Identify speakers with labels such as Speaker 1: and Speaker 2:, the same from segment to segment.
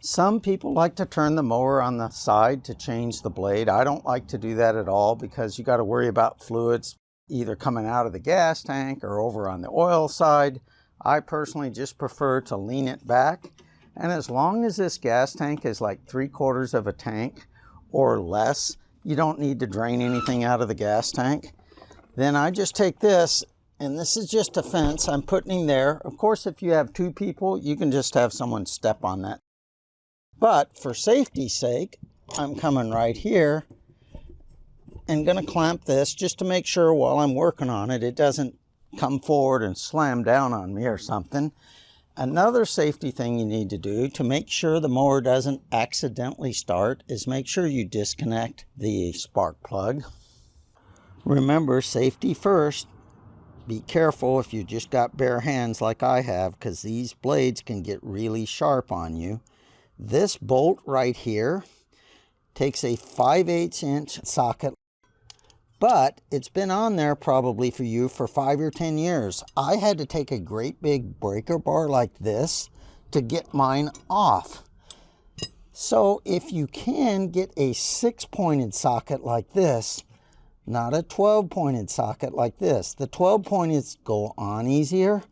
Speaker 1: Some people like to turn the mower on the side to change the blade. I don't like to do that at all because you got to worry about fluids either coming out of the gas tank or over on the oil side. I personally just prefer to lean it back. And as long as this gas tank is like 3/4 of a tank or less, you don't need to drain anything out of the gas tank. Then I just take this, and this is just a fence. I'm putting him there. Of course, if you have 2 people, you can just have someone step on that. But for safety's sake, I'm coming right here and going to clamp this just to make sure while I'm working on it, it doesn't come forward and slam down on me or something. Another safety thing you need to do to make sure the mower doesn't accidentally start is make sure you disconnect the spark plug. Remember, safety first. Be careful if you just got bare hands like I have, because these blades can get really sharp on you. This bolt right here takes a 5/8 inch socket, but it's been on there probably for you for 5 or 10 years. I had to take a great big breaker bar like this to get mine off. So if you can get a 6-pointed socket like this, not a 12-pointed socket like this. The 12-pointeds go on easier,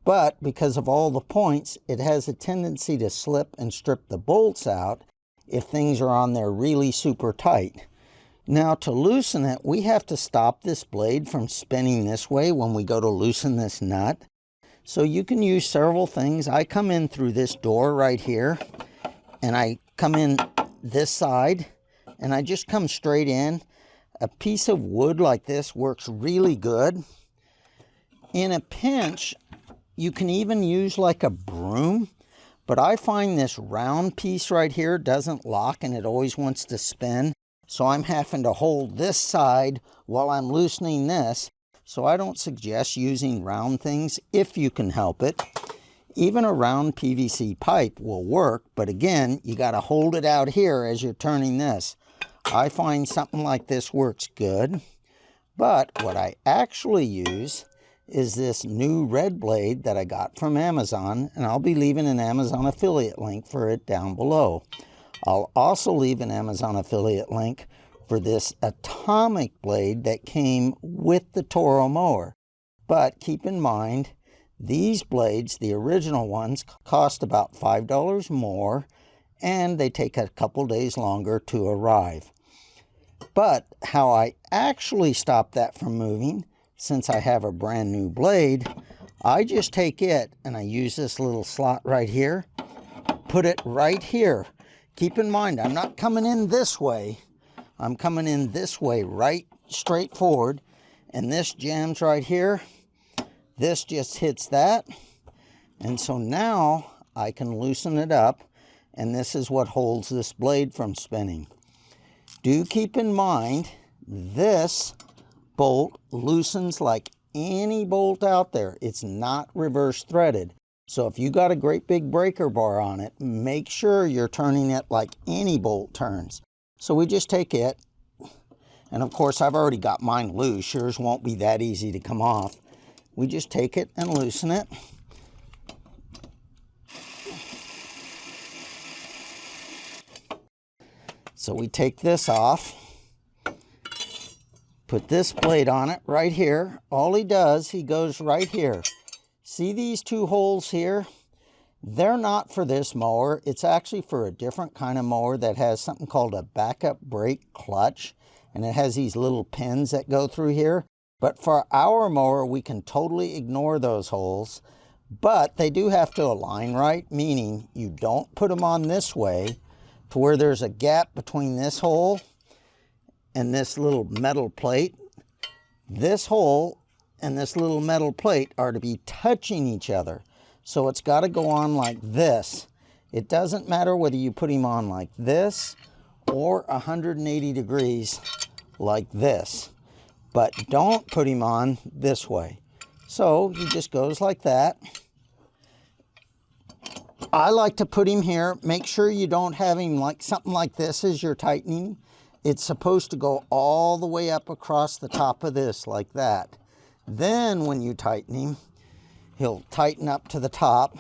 Speaker 1: but because of all the points, it has a tendency to slip and strip the bolts out if things are on there really super tight. Now to loosen it, we have to stop this blade from spinning this way when we go to loosen this nut. So you can use several things. I come in through this door right here, and I come in this side, and I just come straight in. A piece of wood like this works really good. In a pinch, you can even use like a broom, but I find this round piece right here doesn't lock and it always wants to spin. So I'm having to hold this side while I'm loosening this. So I don't suggest using round things if you can help it. Even a round PVC pipe will work, but again, you got to hold it out here as you're turning this. I find something like this works good, but what I actually use is this new red blade that I got from Amazon, and I'll be leaving an Amazon affiliate link for it down below. I'll also leave an Amazon affiliate link for this Atomic blade that came with the Toro mower. But keep in mind, these blades, the original ones, cost about $5 more, and they take a couple days longer to arrive. But how I actually stop that from moving, since I have a brand new blade, I just take it and I use this little slot right here, put it right here. Keep in mind, I'm not coming in this way. I'm coming in this way, right straight forward. And this jams right here. This just hits that. And so now I can loosen it up. And this is what holds this blade from spinning. Do keep in mind, this bolt loosens like any bolt out there. It's not reverse threaded. So if you got a great big breaker bar on it, make sure you're turning it like any bolt turns. So we just take it, and of course I've already got mine loose. Yours won't be that easy to come off. We just take it and loosen it. So we take this off, put this blade on it right here. All he does, he goes right here. See these 2 holes here? They're not for this mower. It's actually for a different kind of mower that has something called a backup brake clutch. And it has these little pins that go through here. But for our mower, we can totally ignore those holes. But they do have to align right, meaning you don't put them on this way to where there's a gap between this hole and this little metal plate. This hole and this little metal plate are to be touching each other. So it's got to go on like this. It doesn't matter whether you put him on like this or 180 degrees like this. But don't put him on this way. So he just goes like that. I like to put him here. Make sure you don't have him like something like this as you're tightening. It's supposed to go all the way up across the top of this like that. Then when you tighten him, he'll tighten up to the top.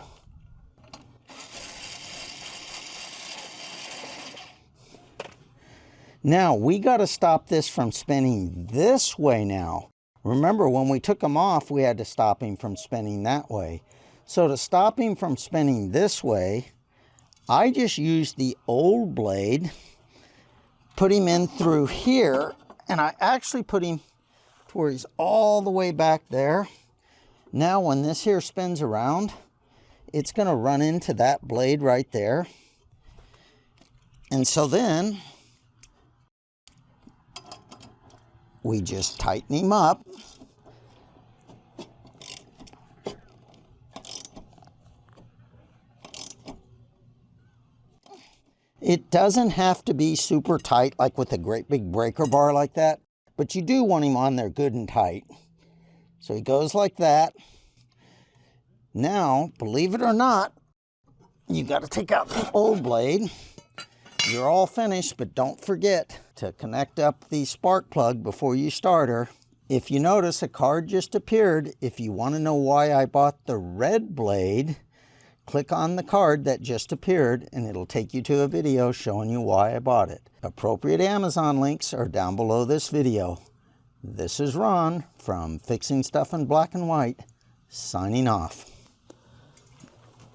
Speaker 1: Now we got to stop this from spinning this way now. Remember, when we took him off, we had to stop him from spinning that way. So to stop him from spinning this way, I just used the old blade, put him in through here, and I actually put him to where he's all the way back there. Now when this here spins around, it's going to run into that blade right there. And so then we just tighten him up. It doesn't have to be super tight like with a great big breaker bar like that, but you do want him on there good and tight. So he goes like that. Now, believe it or not, you got to take out the old blade. You're all finished, but don't forget to connect up the spark plug before you start her. If you notice, a card just appeared. If you want to know why I bought the red blade, click on the card that just appeared and it'll take you to a video showing you why I bought it. Appropriate Amazon links are down below this video. This is Ron from Fixing Stuff in Black and White, signing off.